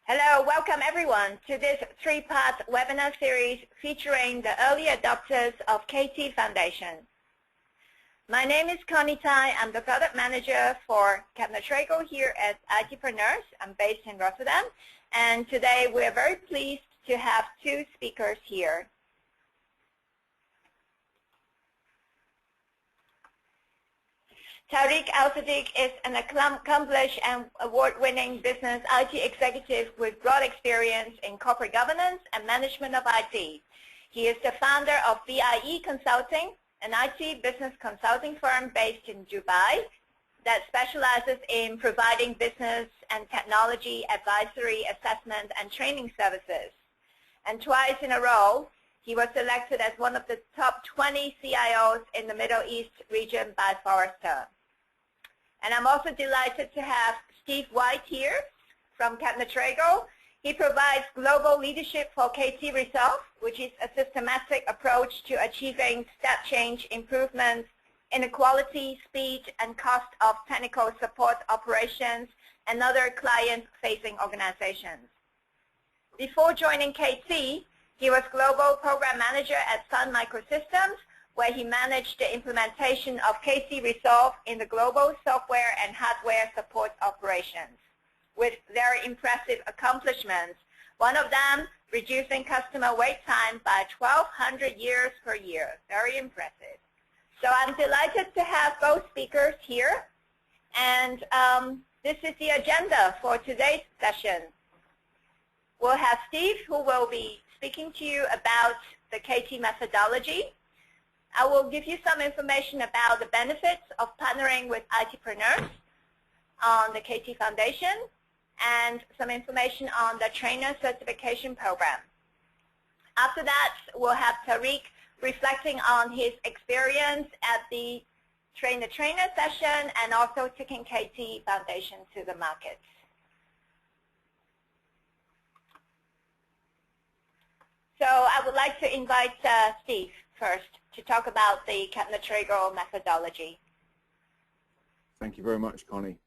Hello, welcome everyone to this three-part webinar series featuring the early adopters of KT Foundation. My name is Connie Tai. I'm the product manager for Kepner-Tregoe here at ITpreneurs. I'm based in Rotterdam, and today we're very pleased to have two speakers here. Tariq Elsadik is an accomplished and award-winning business IT executive with broad experience in corporate governance and management of IT. He is the founder of VIE Consulting, an IT business consulting firm based in Dubai that specializes in providing business and technology advisory, assessment, and training services. And twice in a row, he was selected as one of the top 20 CIOs in the Middle East region by Forrester. And I'm also delighted to have Steve White here from Kepner-Tregoe. He provides global leadership for KT Resolve, which is a systematic approach to achieving step change improvements in the quality, speed, and cost of technical support operations and other client-facing organizations. Before joining KT, he was Global Program Manager at Sun Microsystems, where he managed the implementation of KT Resolve in the global software and hardware support operations, with very impressive accomplishments. One of them, reducing customer wait time by 1,200 years per year. Very impressive. So I'm delighted to have both speakers here, and this is the agenda for today's session. We'll have Steve, who will be speaking to you about the KT methodology. I will give you some information about the benefits of partnering with ITpreneurs on the KT Foundation and some information on the trainer certification program. After that, we'll have Tariq reflecting on his experience at the trainer-trainer session and also taking KT Foundation to the market. So I would like to invite Steve first to talk about the Kepner-Tregoe methodology. Thank you very much, Connie.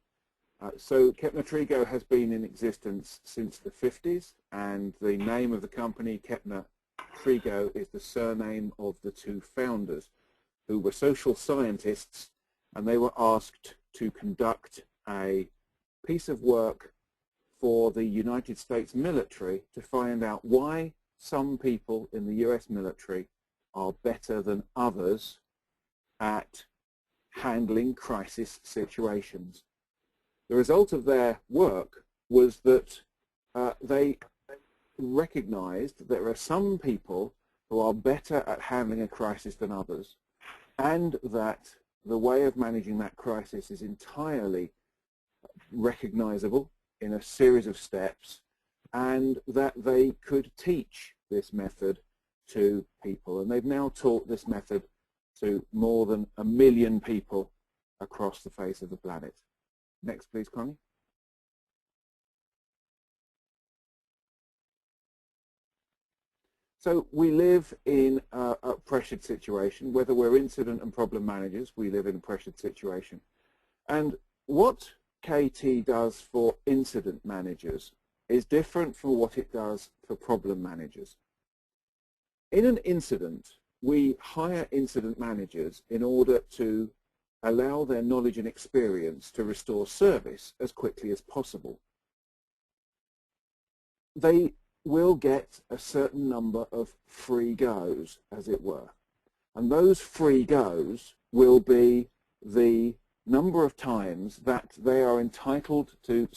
So Kepner-Tregoe has been in existence since the 50s, and the name of the company, Kepner-Tregoe, is the surname of the two founders, who were social scientists, and they were asked to conduct a piece of work for the United States military to find out why some people in the US military are better than others at handling crisis situations. The result of their work was that they recognized that there are some people who are better at handling a crisis than others, and that the way of managing that crisis is entirely recognizable in a series of steps, and that they could teach this method to people. And they've now taught this method to more than 1 million people across the face of the planet. Next, please, Connie. So we live in a pressured situation. Whether we're incident and problem managers, we live in a pressured situation. And what KT does for incident managers is different from what it does for problem managers. In an incident, we hire incident managers in order to allow their knowledge and experience to restore service as quickly as possible. They will get a certain number of free goes, as it were. And those free goes will be the number of times that they are entitled to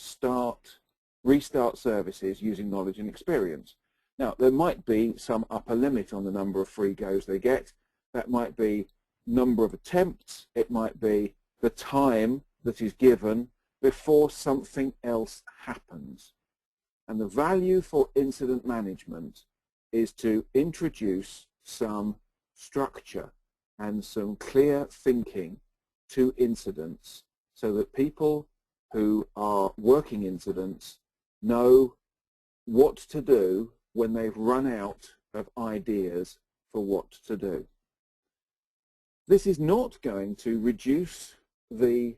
restart services using knowledge and experience. Now, there might be some upper limit on the number of free goes they get. That might be number of attempts. It might be the time that is given before something else happens. And the value for incident management is to introduce some structure and some clear thinking to incidents so that people who are working incidents know what to do when they've run out of ideas for what to do. This is not going to reduce the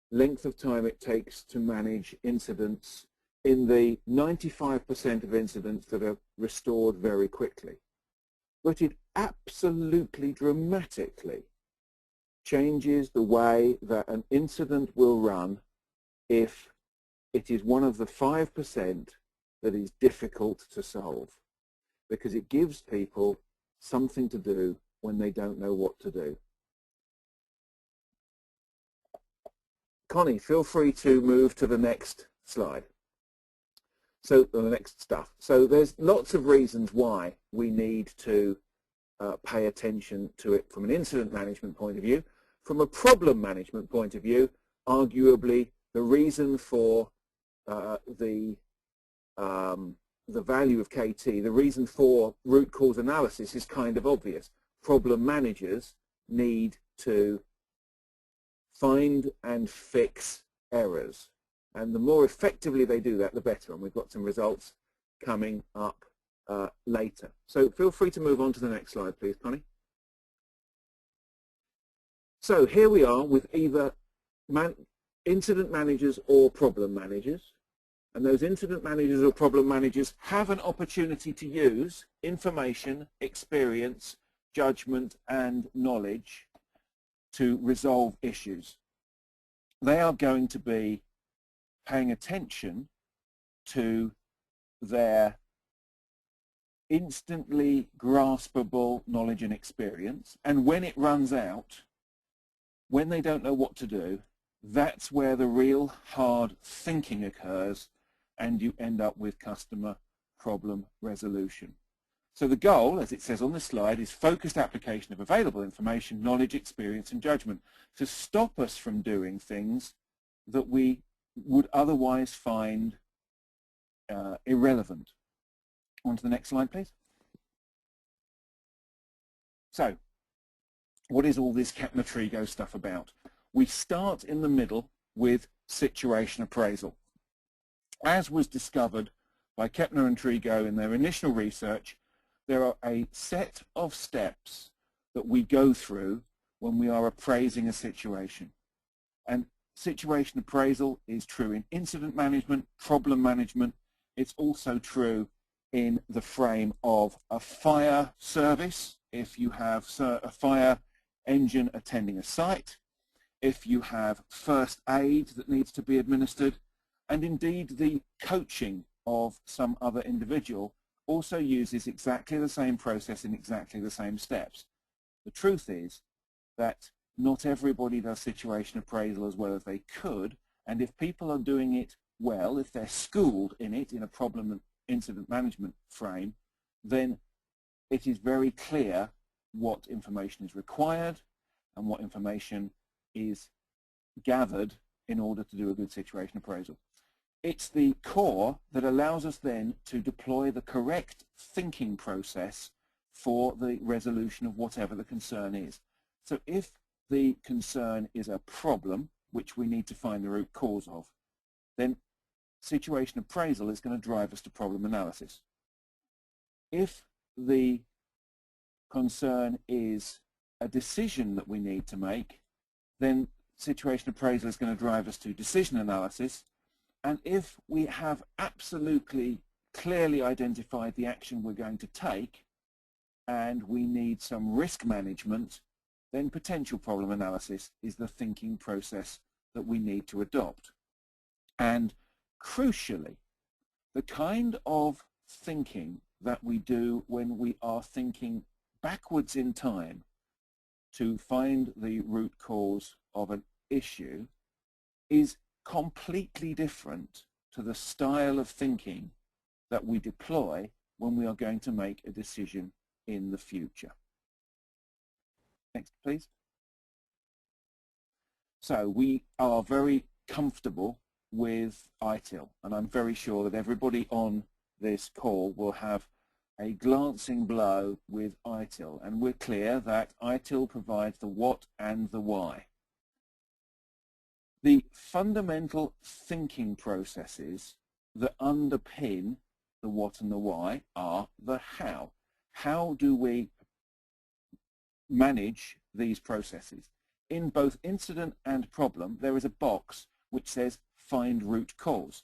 length of time it takes to manage incidents in the 95% of incidents that are restored very quickly. But it absolutely dramatically changes the way that an incident will run if it is one of the 5% that is difficult to solve, because it gives people something to do when they don't know what to do. Connie, feel free to move to the next slide. So the next stuff. So there's lots of reasons why we need to pay attention to it from an incident management point of view. From a problem management point of view, arguably the reason for the value of KT, the reason for root cause analysis is kind of obvious. Problem managers need to find and fix errors. And the more effectively they do that, the better. And we've got some results coming up later. So feel free to move on to the next slide, please, Connie. So here we are with either incident managers or problem managers. And those incident managers or problem managers have an opportunity to use information, experience, judgment, and knowledge to resolve issues. They are going to be paying attention to their instantly graspable knowledge and experience, and when it runs out, when they don't know what to do, that's where the real hard thinking occurs, and you end up with customer problem resolution. So the goal, as it says on the slide, is focused application of available information, knowledge, experience, and judgment to stop us from doing things that we would otherwise find irrelevant. On to the next slide, please. So, what is all this Kepner-Tregoe stuff about? We start in the middle with situation appraisal. As was discovered by Kepner and Tregoe in their initial research, there are a set of steps that we go through when we are appraising a situation. And situation appraisal is true in incident management, problem management. It's also true in the frame of a fire service, if you have a fire engine attending a site, if you have first aid that needs to be administered, and indeed the coaching of some other individual also uses exactly the same process in exactly the same steps. The truth is that not everybody does situation appraisal as well as they could, and if people are doing it well, if they're schooled in it in a problem and incident management frame, then it is very clear what information is required and what information is gathered in order to do a good situation appraisal. It's the core that allows us then to deploy the correct thinking process for the resolution of whatever the concern is. So if the concern is a problem, which we need to find the root cause of, then situation appraisal is going to drive us to problem analysis. If the concern is a decision that we need to make, then situation appraisal is going to drive us to decision analysis. And if we have absolutely clearly identified the action we're going to take and we need some risk management, then potential problem analysis is the thinking process that we need to adopt. And crucially, the kind of thinking that we do when we are thinking backwards in time to find the root cause of an issue is completely different to the style of thinking that we deploy when we are going to make a decision in the future. Next, please. So we are very comfortable with ITIL, and I'm very sure that everybody on this call will have a glancing blow with ITIL, and we're clear that ITIL provides the what and the why. The fundamental thinking processes that underpin the what and the why are the how. How do we manage these processes? In both incident and problem, there is a box which says find root cause.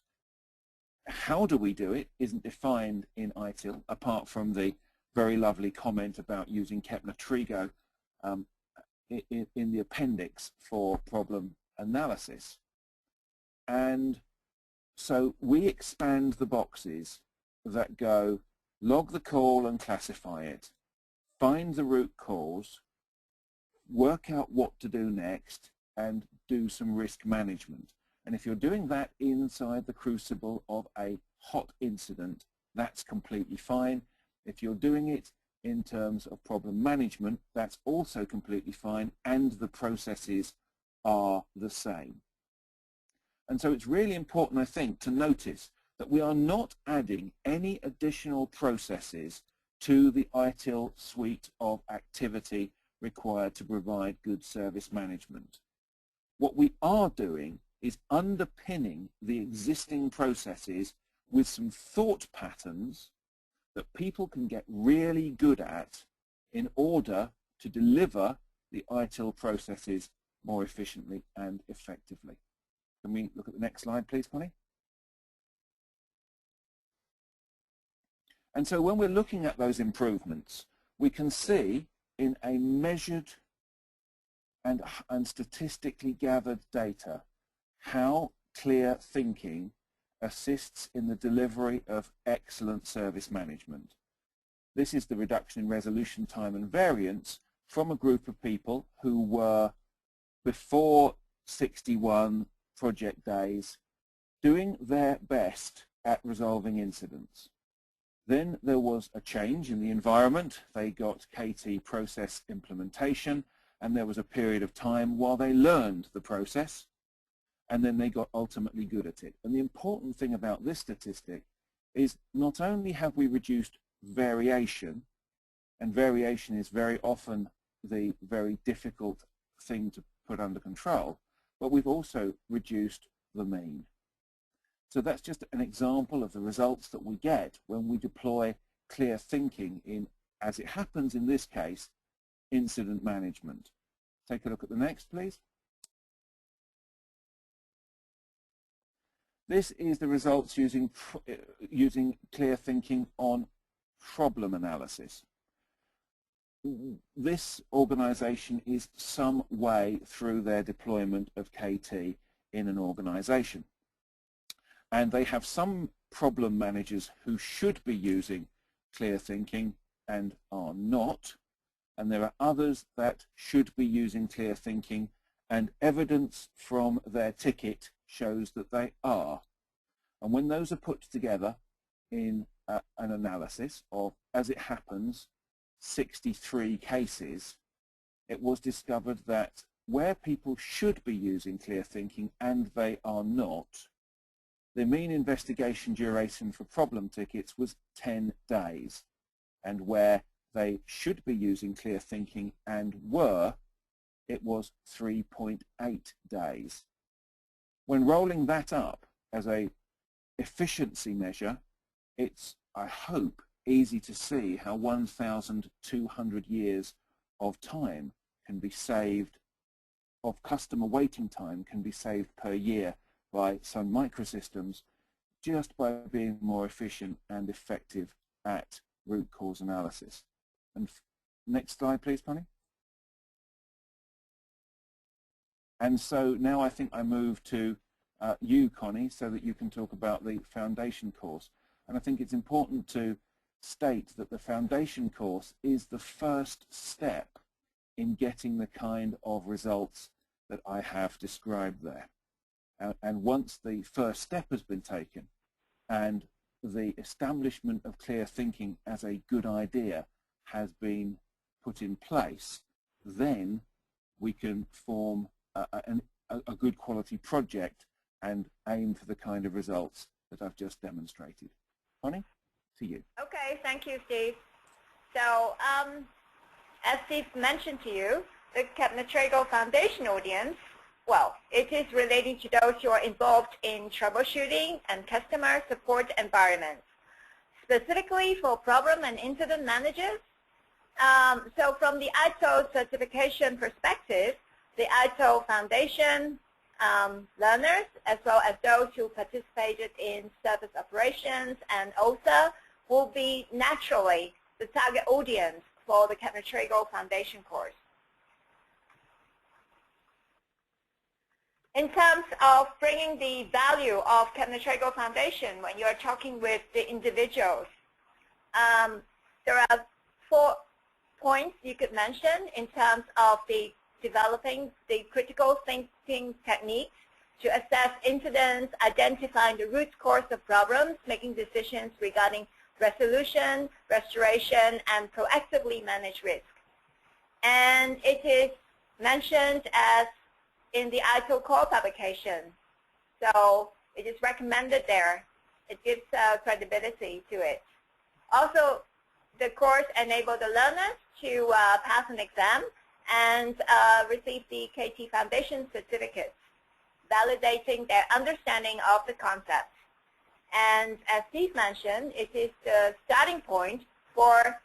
how do we do it isn't defined in ITIL, apart from the very lovely comment about using Kepner-Tregoe in the appendix for problem analysis. And so we expand the boxes that go log the call and classify it, find the root cause, work out what to do next, and do some risk management. And if you're doing that inside the crucible of a hot incident, that's completely fine. If you're doing it in terms of problem management, that's also completely fine, and the processes are the same. And so it's really important, I think, to notice that we are not adding any additional processes to the ITIL suite of activity required to provide good service management. What we are doing is underpinning the existing processes with some thought patterns that people can get really good at in order to deliver the ITIL processes more efficiently and effectively. Can we look at the next slide, please, Connie? And so when we're looking at those improvements, we can see in a measured and statistically gathered data how clear thinking assists in the delivery of excellent service management. This is the reduction in resolution time and variance from a group of people who were, before 61 project days, doing their best at resolving incidents. Then there was a change in the environment. They got KT process implementation, and there was a period of time while they learned the process, and then they got ultimately good at it. And the important thing about this statistic is not only have we reduced variation, and variation is very often the very difficult thing to put under control, but we've also reduced the mean. So that's just an example of the results that we get when we deploy clear thinking in, as it happens in this case, incident management. Take a look at the next, please. This is the results using clear thinking on problem analysis. This organization is some way through their deployment of KT in an organization. And they have some problem managers who should be using clear thinking and are not. And there are others that should be using clear thinking, and evidence from their ticket shows that they are. And when those are put together in an analysis of, as it happens, 63 cases, it was discovered that where people should be using clear thinking and they are not, the mean investigation duration for problem tickets was 10 days. And where they should be using clear thinking and were, it was 3.8 days. When rolling that up as a efficiency measure, it's, I hope, easy to see how 1,200 years of time can be saved, of customer waiting time can be saved per year by some microsystems, just by being more efficient and effective at root cause analysis. And next slide, please, Connie. And so now I think I move to you, Connie, so that you can talk about the foundation course. And I think it's important to state that the foundation course is the first step in getting the kind of results that I have described there. And once the first step has been taken and the establishment of clear thinking as a good idea has been put in place, then we can form a good quality project and aim for the kind of results that I've just demonstrated. Connie, to you. Okay, thank you, Steve. So as Steve mentioned to you, the Kepner-Tregoe Foundation audience, well, it is relating to those who are involved in troubleshooting and customer support environments, specifically for problem and incident managers. So from the ITIL certification perspective, the ITIL Foundation learners, as well as those who participated in service operations and OSA, will be naturally the target audience for the Kepner-Tregoe Foundation course. In terms of bringing the value of Kepner-Tregoe Foundation when you're talking with the individuals, there are 4 points you could mention in terms of the developing the critical thinking techniques to assess incidents, identifying the root cause of problems, making decisions regarding resolution, restoration, and proactively manage risk. And it is mentioned as in the ITIL core publication. So it is recommended there. It gives credibility to it. Also, the course enabled the learners to pass an exam and receive the KT Foundation certificates, validating their understanding of the concept. And as Steve mentioned, it is the starting point for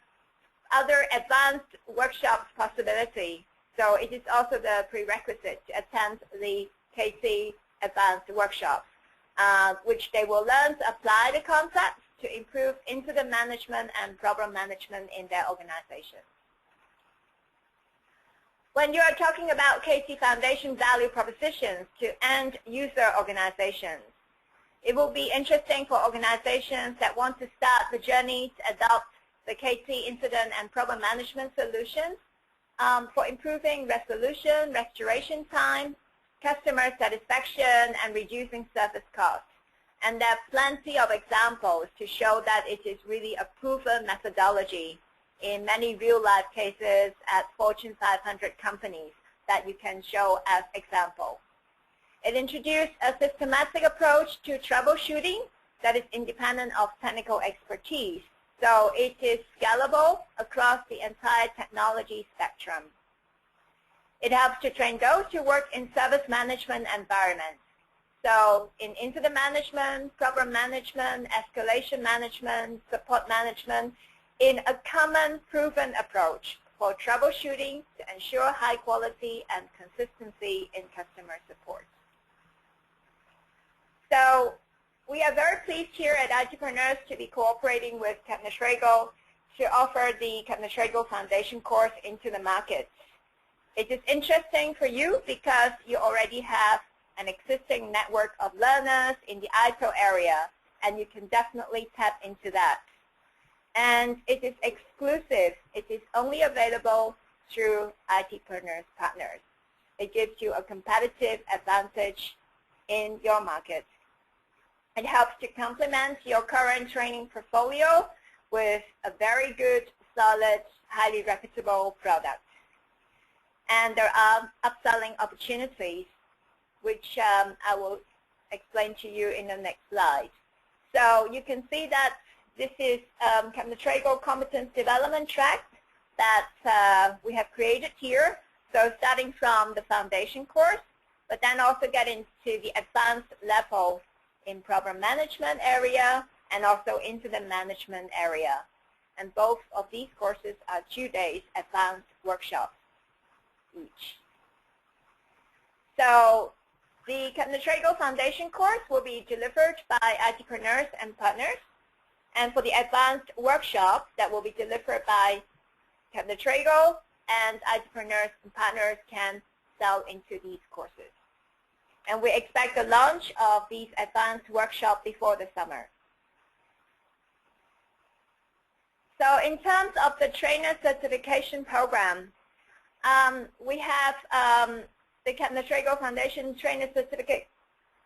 other advanced workshops possibility. So it is also the prerequisite to attend the KT Advanced Workshops, which they will learn to apply the concepts to improve incident management and problem management in their organization. When you are talking about KT Foundation value propositions to end user organizations, it will be interesting for organizations that want to start the journey to adopt the KT incident and problem management solutions for improving resolution, restoration time, customer satisfaction, and reducing service costs. And there are plenty of examples to show that it is really a proven methodology in many real-life cases at Fortune 500 companies that you can show as example. It introduced a systematic approach to troubleshooting that is independent of technical expertise. So it is scalable across the entire technology spectrum. It helps to train those who work in service management environments. So in incident management, problem management, escalation management, support management, in a common proven approach for troubleshooting to ensure high quality and consistency in customer support. So we are very pleased here at ITpreneurs to be cooperating with Kepner-Tregoe to offer the Kepner-Tregoe Foundation course into the market. It is interesting for you because you already have an existing network of learners in the ITIL area, and you can definitely tap into that. And it is exclusive. It is only available through ITpreneurs partners. It gives you a competitive advantage in your market. It helps to complement your current training portfolio with a very good, solid, highly reputable product. And there are upselling opportunities, which I will explain to you in the next slide. So you can see that this is Kepner-Tregoe competence development track that we have created here. So starting from the foundation course, but then also get into the advanced level in problem management area and also incident management area. And both of these courses are 2 days advanced workshops each. So the Kepner-Tregoe Foundation course will be delivered by ITpreneurs and partners. And for the advanced workshop that will be delivered by Kepner-Tregoe, and ITpreneurs and partners can sell into these courses. And we expect the launch of these advanced workshops before the summer. So in terms of the trainer certification program, we have the Kepner-Tregoe Foundation Trainer Certificate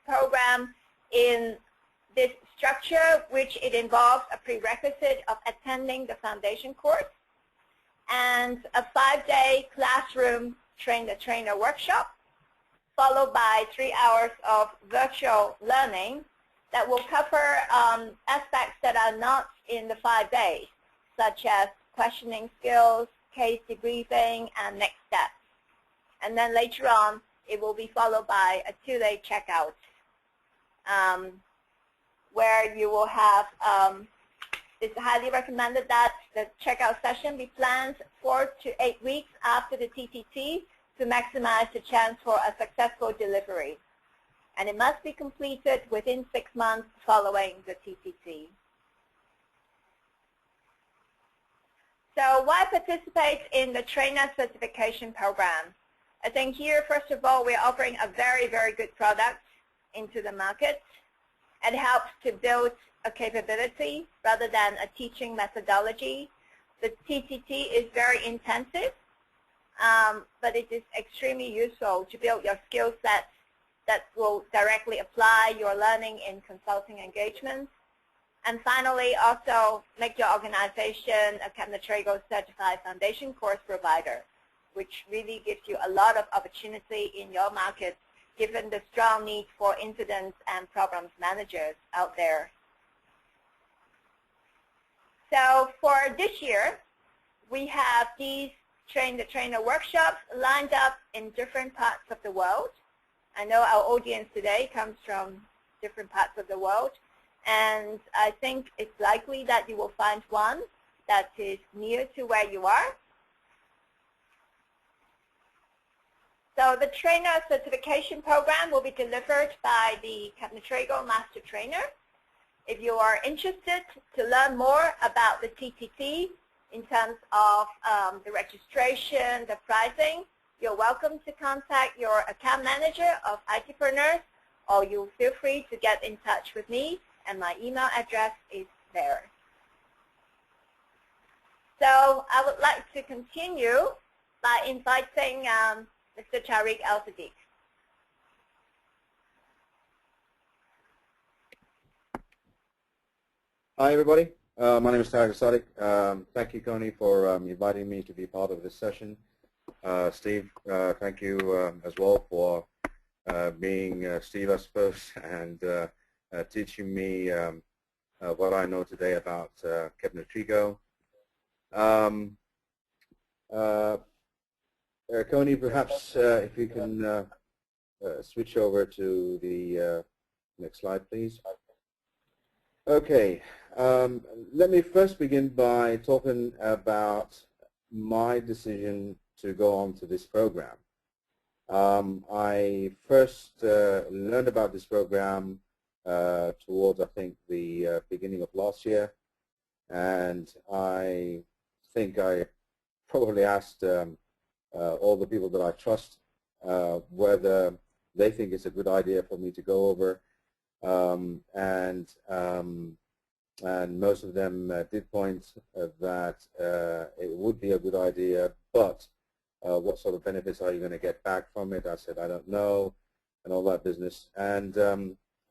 Program in this structure, which it involves a prerequisite of attending the foundation course and a 5-day classroom train-the-trainer workshop, followed by 3 hours of virtual learning that will cover aspects that are not in the 5 days, such as questioning skills, case debriefing, and next steps. And then later on, it will be followed by a 2-day checkout, where you will have, it's highly recommended that the checkout session be planned 4 to 8 weeks after the TTT to maximize the chance for a successful delivery. and it must be completed within 6 months following the TCT. So why participate in the trainer certification program? I think here, first of all, we're offering a very, very good product into the market. It helps to build a capability rather than a teaching methodology. The TCT is very intensive, but it is extremely useful to build your skill sets that will directly apply your learning in consulting engagements. And finally, also make your organization a Kepner-Tregoe certified foundation course provider, which really gives you a lot of opportunity in your market, given the strong need for incidents and programs managers out there. So for this year, we have these train-the-trainer workshops lined up in different parts of the world. I know our audience today comes from different parts of the world, and I think it's likely that you will find one that is near to where you are. So the trainer certification program will be delivered by the Kepner-Tregoe Master Trainer. If you are interested to learn more about the TTT in terms of the registration, the pricing, you're welcome to contact your account manager of ITpreneurs, or you feel free to get in touch with me, and my email address is there. So I would like to continue by inviting Mr. Tariq Elsadik. Hi, everybody. My name is Tariq Elsadik. Thank you, Connie, for inviting me to be part of this session. Steve, thank you as well for being Steve, I suppose, and teaching me what I know today about Kepner-Tregoe. Connie, perhaps if you can switch over to the next slide, please. Okay, let me first begin by talking about my decision to go on to this program. I first learned about this program towards, I think, the beginning of last year, and I think I probably asked all the people that I trust whether they think it's a good idea for me to go over, and most of them did point that it would be a good idea, but what sort of benefits are you going to get back from it? I said, I don't know, and all that business. And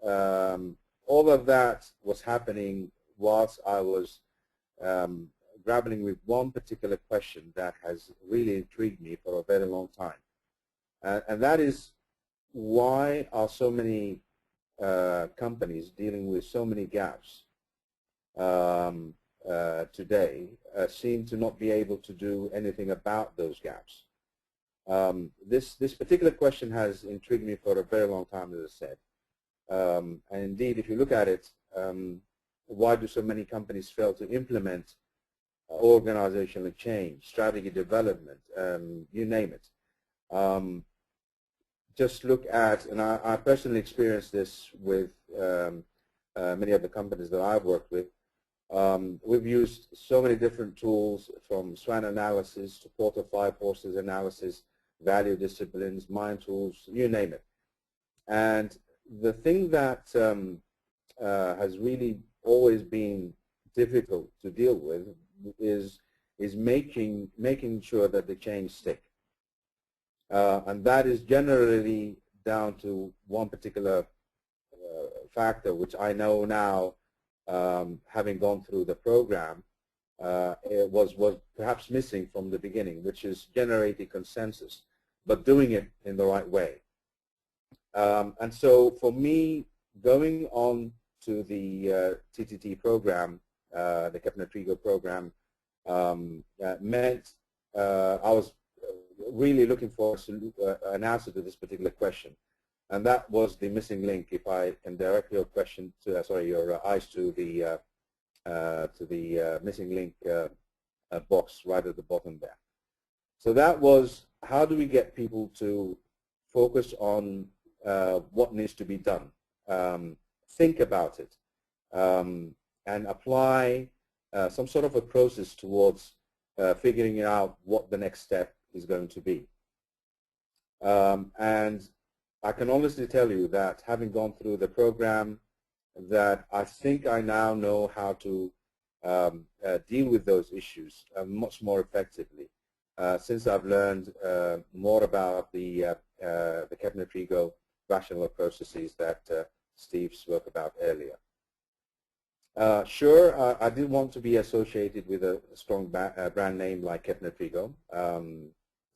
all of that was happening whilst I was grappling with one particular question that has really intrigued me for a very long time. And that is, why are so many companies dealing with so many gaps today seem to not be able to do anything about those gaps? This particular question has intrigued me for a very long time, as I said. And indeed, if you look at it, why do so many companies fail to implement organizational change, strategy development, you name it? Just look at, and I personally experienced this with many of the companies that I've worked with. We've used so many different tools, from SWOT analysis to 4 to 5 forces analysis, value disciplines, mind tools, you name it. And the thing that has really always been difficult to deal with is making sure that the change stick. And that is generally down to one particular factor, which I know now, having gone through the program, it was perhaps missing from the beginning, which is generating consensus, but doing it in the right way. And so for me, going on to the TTT program, the Kepner-Tregoe program, meant I was really looking for an answer to this particular question, and that was the missing link. If I can direct your question to, your eyes to the missing link box right at the bottom there. So that was, how do we get people to focus on what needs to be done. Think about it and apply some sort of a process towards figuring out what the next step is going to be. And I can honestly tell you that having gone through the program, that I think I now know how to deal with those issues much more effectively since I've learned more about the Kepner-Tregoe rational processes that Steve spoke about earlier. Sure, I did want to be associated with a strong brand name like Kepner-Tregoe.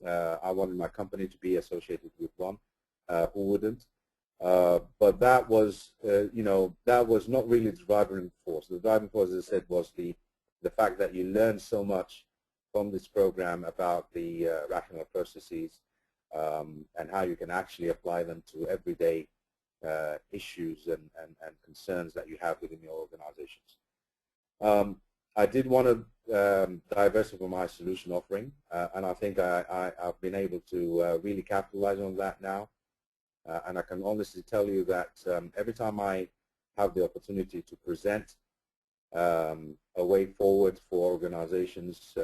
I wanted my company to be associated with one. Who wouldn't? But that was, that was not really the driving force. The driving force, as I said, was the fact that you learn so much from this program about the rational processes and how you can actually apply them to everyday issues and concerns that you have within your organizations. I did want to diversify my solution offering, and I think I've been able to really capitalize on that now. And I can honestly tell you that every time I have the opportunity to present a way forward for organizations,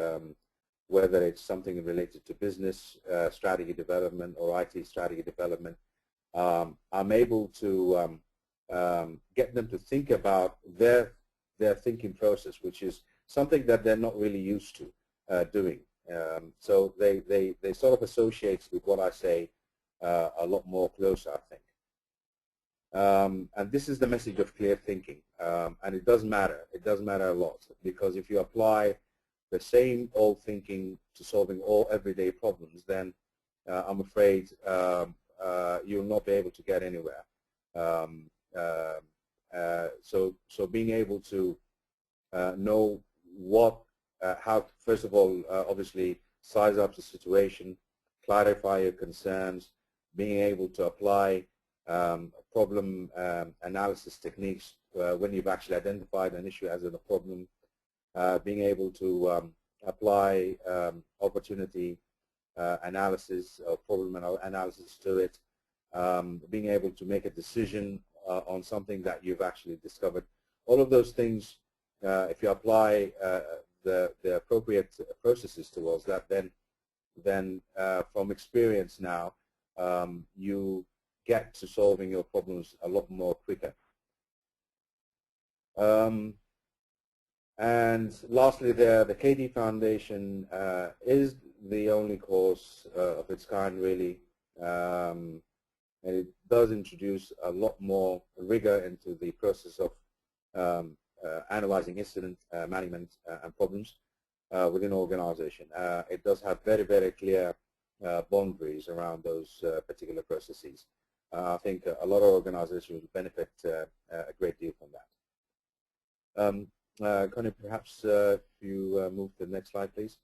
whether it's something related to business strategy development or IT strategy development, I'm able to get them to think about their thinking process, which is something that they're not really used to doing. So they sort of associate with what I say a lot more closer, I think. And this is the message of clear thinking. And it does matter. It does matter a lot, because if you apply the same old thinking to solving all everyday problems, then I'm afraid you'll not be able to get anywhere. So being able to know how, first of all, obviously size up the situation, clarify your concerns, being able to apply problem analysis techniques when you've actually identified an issue as a problem, being able to apply opportunity analysis or problem analysis to it, being able to make a decision on something that you've actually discovered. All of those things, if you apply the appropriate processes towards that, then from experience now, you get to solving your problems a lot more quicker. And lastly, the KT Foundation is the only course of its kind, really. And it does introduce a lot more rigor into the process of analyzing incident management and problems within an organization. It does have very, very clear boundaries around those particular processes. I think a lot of organizations will benefit a great deal from that. Connie, perhaps if you move to the next slide, please.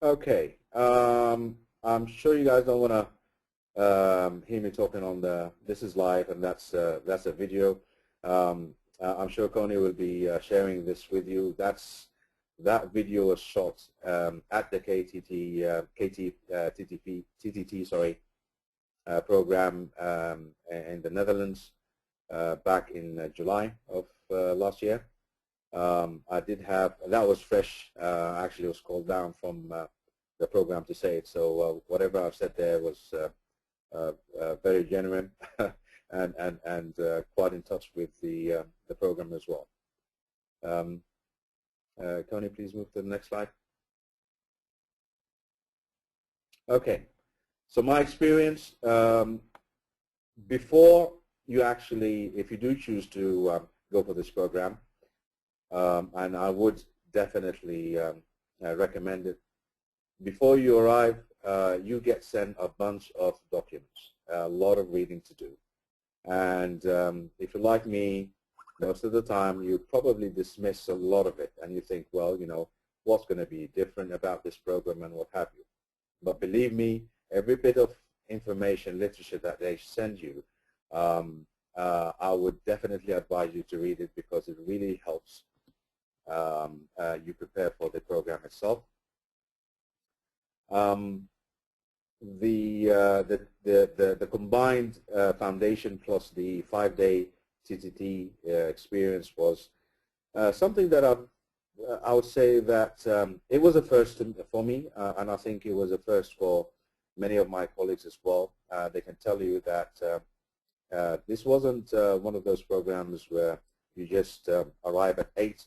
Okay. I'm sure you guys don't want to hear me talking on this is live, and that's a video. I'm sure Connie will be sharing this with you. That video was shot at the TTT program in the Netherlands back in July of last year. I did have, that was fresh, actually it was called down from the program to say it, so whatever I've said there was very genuine and quite in touch with the program as well. Connie, please move to the next slide. Okay, so my experience, before you actually, if you do choose to go for this program, and I would definitely recommend it, before you arrive, you get sent a bunch of documents, a lot of reading to do. And if you're like me, most of the time you probably dismiss a lot of it and you think, well, you know, what's going to be different about this program and what have you. But believe me, every bit of information, literature that they send you, I would definitely advise you to read it, because it really helps you prepare for the program itself. The combined foundation plus the 5-day TTT experience was something that I would say that it was a first for me, and I think it was a first for many of my colleagues as well. They can tell you that this wasn't one of those programs where you just arrive at 8,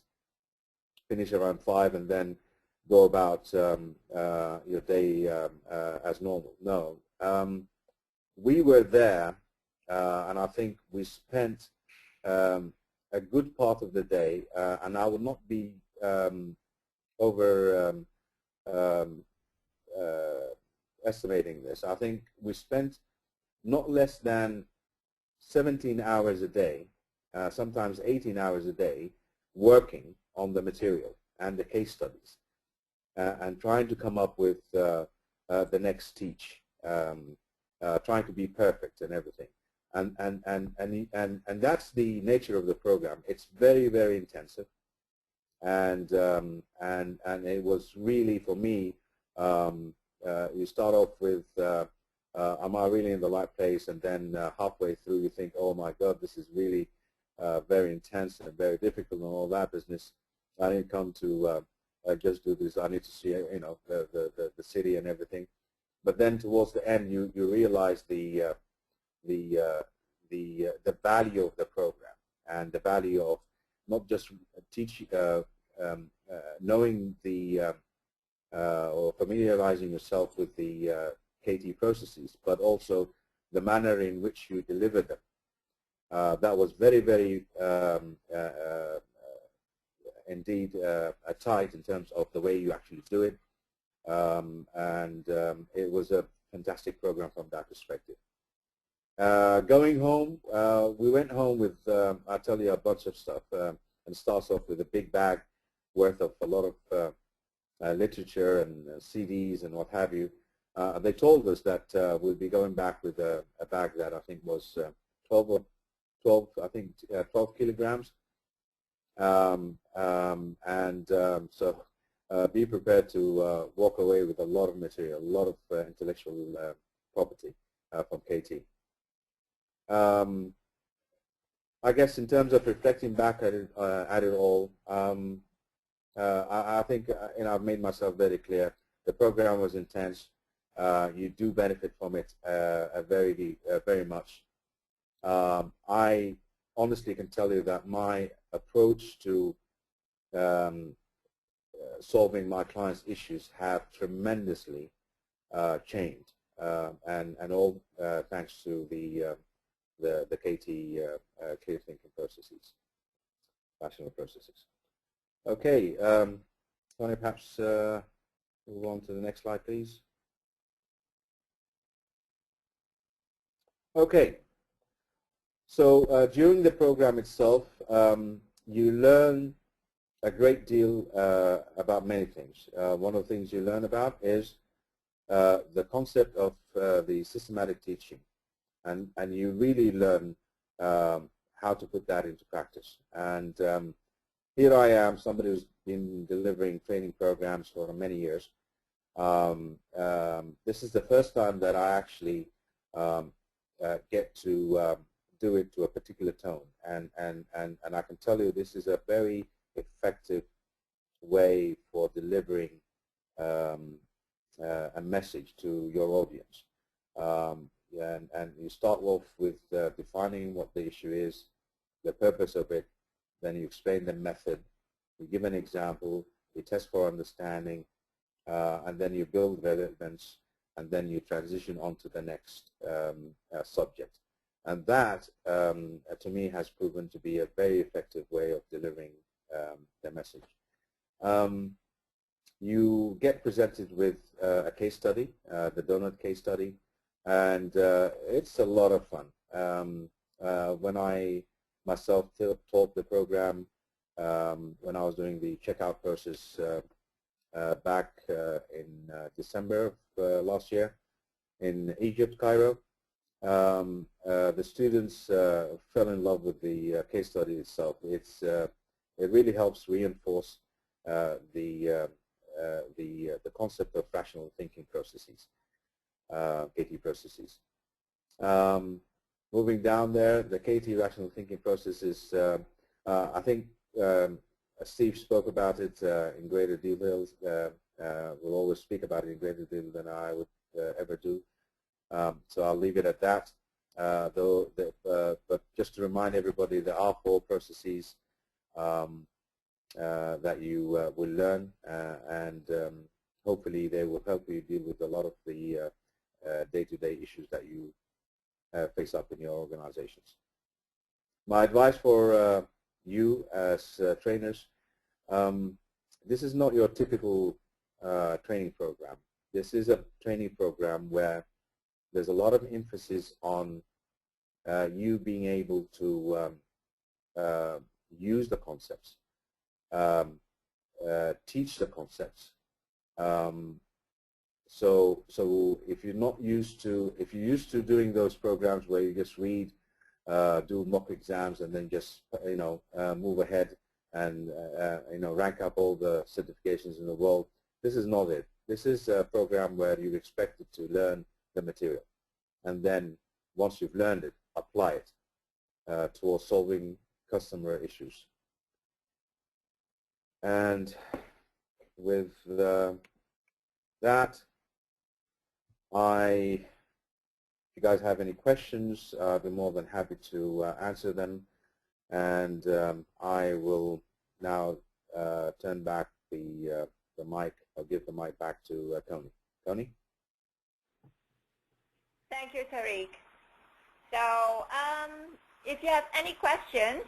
finish around 5, and then go about your day as normal. No. We were there, and I think we spent a good part of the day, and I would not be estimating this. I think we spent not less than 17 hours a day, sometimes 18 hours a day, working on the material and the case studies, and trying to come up with the next teach, trying to be perfect and everything. And that's the nature of the program. It's very, very intensive, and it was really, for me, you start off with am I really in the right place, and then halfway through you think, oh my God, this is really very intense and very difficult and all that business. I didn't come to just do this. I need to see, you know, the city and everything. But then towards the end, you realize the value of the program and the value of not just teaching, knowing the or familiarizing yourself with the KT processes, but also the manner in which you deliver them. That was very, very indeed tight in terms of the way you actually do it, and it was a fantastic program from that perspective. Going home, we went home with, I'll tell you, a bunch of stuff, and starts off with a big bag worth of a lot of literature and CDs and what have you. They told us that we'll be going back with a bag that I think was 12 kilograms. So be prepared to walk away with a lot of material, a lot of intellectual property from KT. I guess in terms of reflecting back at it all, I think I've made myself very clear. The program was intense. You do benefit from it very much. I honestly can tell you that my approach to solving my clients' issues have tremendously changed, and all thanks to the KT clear thinking processes, rational processes. Okay, can I perhaps move on to the next slide, please? Okay, so during the program itself, you learn a great deal about many things. One of the things you learn about is the concept of the systematic teaching, and you really learn how to put that into practice. And here I am, somebody who's been delivering training programs for many years. This is the first time that I actually get to do it to a particular tone, and I can tell you this is a very effective way for delivering a message to your audience. And you start off with defining what the issue is, the purpose of it, then you explain the method, you give an example, you test for understanding, and then you build relevance, and then you transition on to the next subject. And that, to me, has proven to be a very effective way of delivering the message. You get presented with a case study, the donut case study, and it's a lot of fun. When I myself taught the program, when I was doing the checkout process back in December of last year in Egypt, Cairo, the students fell in love with the case study itself. It really helps reinforce the the concept of rational thinking processes, KT processes. Moving down there, the KT rational thinking process is, I think Steve spoke about it in greater details. Will always speak about it in greater detail than I would ever do. So I'll leave it at that. But just to remind everybody, there are 4 processes that you will learn, and hopefully they will help you deal with a lot of the day-to-day issues that you face up in your organizations. My advice for you as trainers, this is not your typical training program. This is a training program where there's a lot of emphasis on you being able to use the concepts, teach the concepts. So if you're not used to, if you're used to doing those programs where you just read, do mock exams, and then just move ahead and rank up all the certifications in the world, this is not it. This is a program where you're expected to learn the material, and then once you've learned it, apply it towards solving customer issues. And with that, if you guys have any questions, I'll be more than happy to answer them. And I will now turn back the mic. I'll give the mic back to Tony. Tony? Thank you, Tariq. So if you have any questions,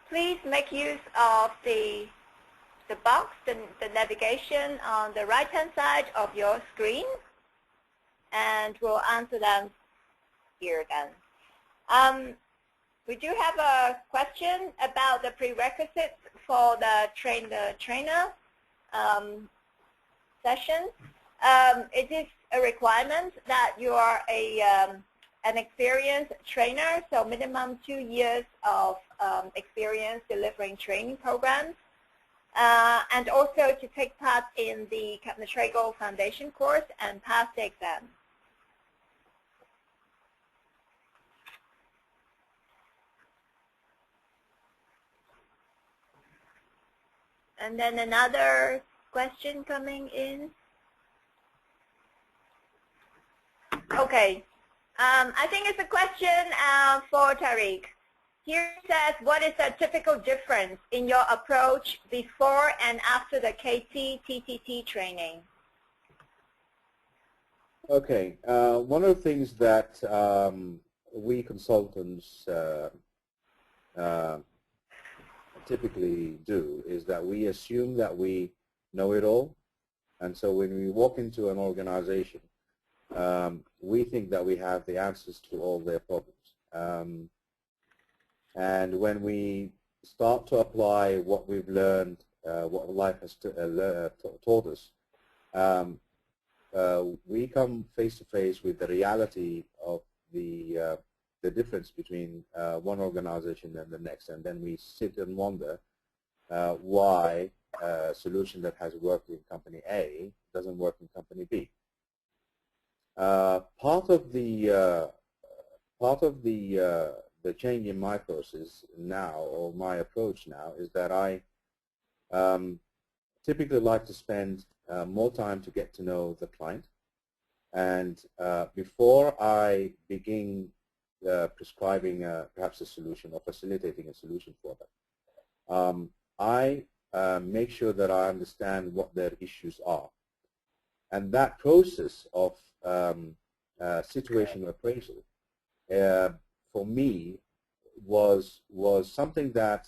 please make use of the box, the navigation on the right-hand side of your screen, and we'll answer them here then. We do have a question about the prerequisites for the trainer session. It is a requirement that you are an experienced trainer, so minimum 2 years of experience delivering training programs, and also to take part in the Kepner-Tregoe Foundation course and pass the exam. And then another question coming in. Okay, I think it's a question for Tariq. Here it says, what is the typical difference in your approach before and after the KT, TTT training? Okay, one of the things that we consultants typically do is that we assume that we know it all, and so when we walk into an organization, we think that we have the answers to all their problems. And when we start to apply what we've learned, what life has taught us, we come face to face with the reality of the difference between one organization and the next, and then we sit and wonder why a solution that has worked in company A doesn't work in company B. Part of the change in my process now, or my approach now, is that I typically like to spend more time to get to know the client, and before I begin prescribing perhaps a solution or facilitating a solution for them, I make sure that I understand what their issues are. And that process of situational appraisal for me was something that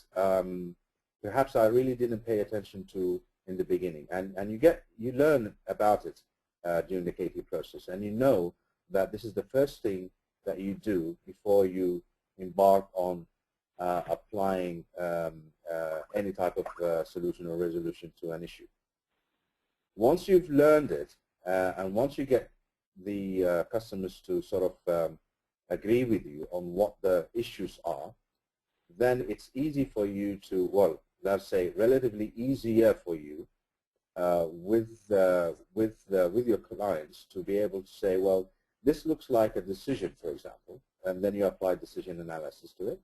perhaps I really didn't pay attention to in the beginning. And you learn about it during the KT process, and you know that this is the first thing that you do before you embark on applying any type of solution or resolution to an issue. Once you've learned it, and once you get the customers to sort of agree with you on what the issues are, then it's easy for you to, well, let's say relatively easier for you with your clients to be able to say, well, this looks like a decision, for example, and then you apply decision analysis to it,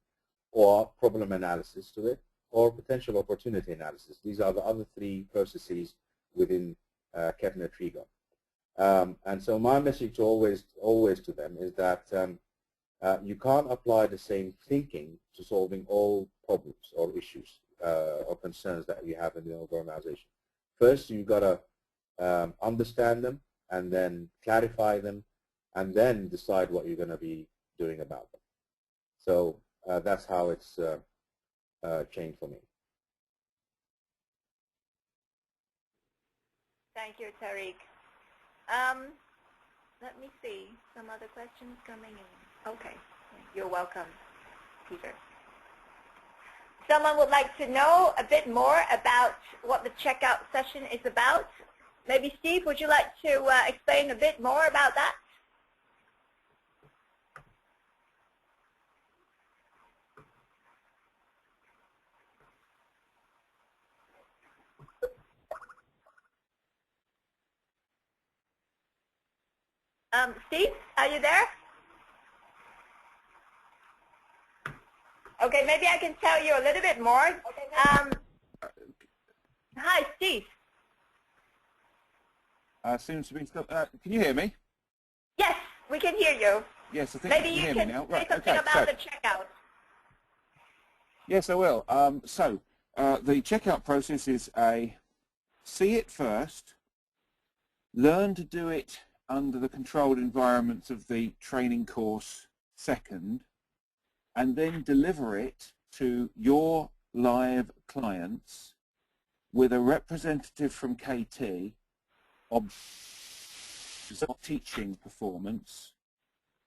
or problem analysis to it, or potential opportunity analysis. These are the other three processes within Kepner-Tregoe. And so my message always to them is that you can't apply the same thinking to solving all problems or issues or concerns that you have in the organization. First, you've got to understand them and then clarify them and then decide what you're going to be doing about them. So that's how it's changed for me. Thank you, Tariq. Let me see. Some other questions coming in. Okay. You're welcome, Peter. Someone would like to know a bit more about what the checkout session is about. Maybe Steve, would you like to explain a bit more about that? Steve, are you there? Okay, maybe I can tell you a little bit more. Hi, Steve. Seems to be still, can you hear me? Yes, we can hear you. Yes, I think maybe you can hear me now. Say Right, something okay, about the checkout. Yes, I will. The checkout process is see it first, learn to do it under the controlled environments of the training course second, and then deliver it to your live clients with a representative from KT of teaching performance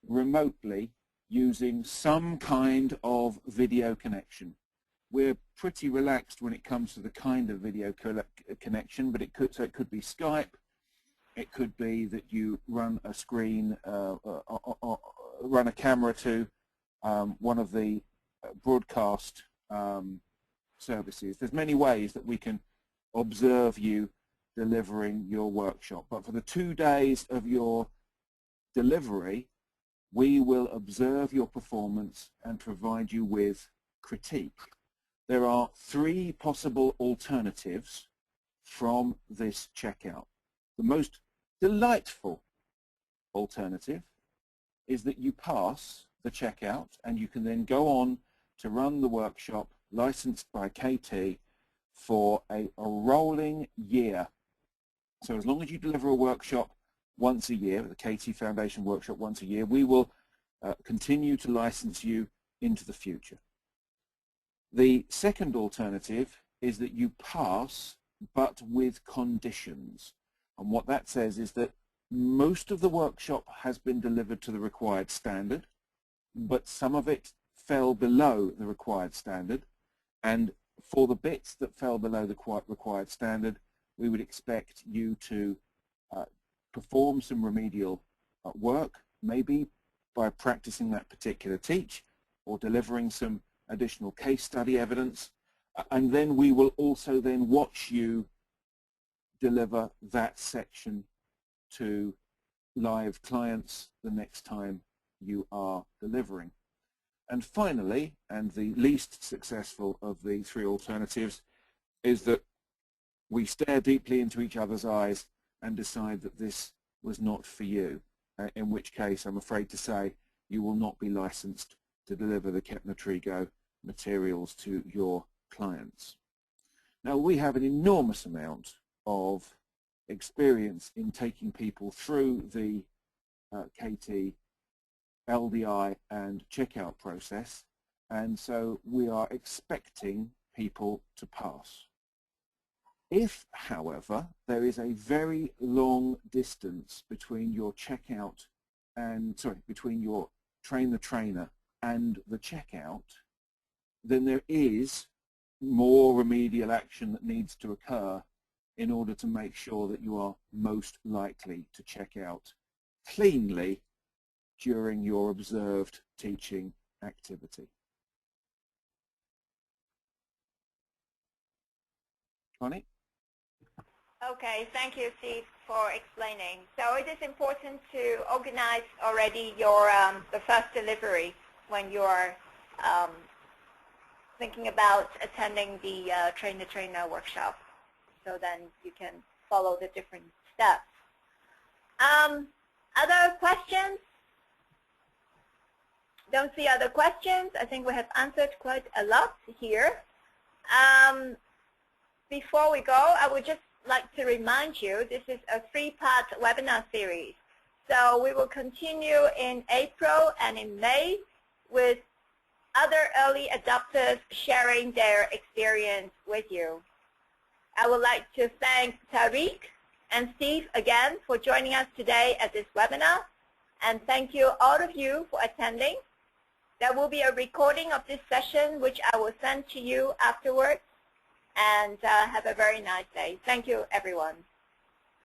remotely using some kind of video connection. We're pretty relaxed when it comes to the kind of video connection, but it could be Skype. It could be that you run a screen, run a camera to one of the broadcast services. There's many ways that we can observe you delivering your workshop. But for the 2 days of your delivery, we will observe your performance and provide you with critique. There are 3 possible alternatives from this checkout. The most delightful alternative is that you pass the checkout and you can then go on to run the workshop licensed by KT for a rolling year. So as long as you deliver a workshop once a year, the KT Foundation workshop once a year, we will continue to license you into the future. The second alternative is that you pass but with conditions. And what that says is that most of the workshop has been delivered to the required standard, but some of it fell below the required standard. And for the bits that fell below the required standard, we would expect you to perform some remedial work, maybe by practicing that particular teach or delivering some additional case study evidence. And then we will also then watch you deliver that section to live clients the next time you are delivering. And finally, and the least successful of the 3 alternatives, is that we stare deeply into each other's eyes and decide that this was not for you, in which case I'm afraid to say you will not be licensed to deliver the Kepner-Tregoe materials to your clients. Now, we have an enormous amount of experience in taking people through the KT, LDI and checkout process, and so we are expecting people to pass. If, however, there is a very long distance between your checkout and, between your train the trainer and the checkout, then there is more remedial action that needs to occur in order to make sure that you are most likely to check out cleanly during your observed teaching activity. Connie? Okay, thank you, Steve, for explaining. So it is important to organize already your the first delivery when you are thinking about attending the train-the-trainer workshop. So then you can follow the different steps. Other questions? Don't see other questions. I think we have answered quite a lot here. Before we go, I would just like to remind you this is a 3-part webinar series. So we will continue in April and in May with other early adopters sharing their experience with you. I would like to thank Tariq and Steve again for joining us today at this webinar, and thank you all of you for attending. There will be a recording of this session which I will send to you afterwards, and have a very nice day. Thank you, everyone.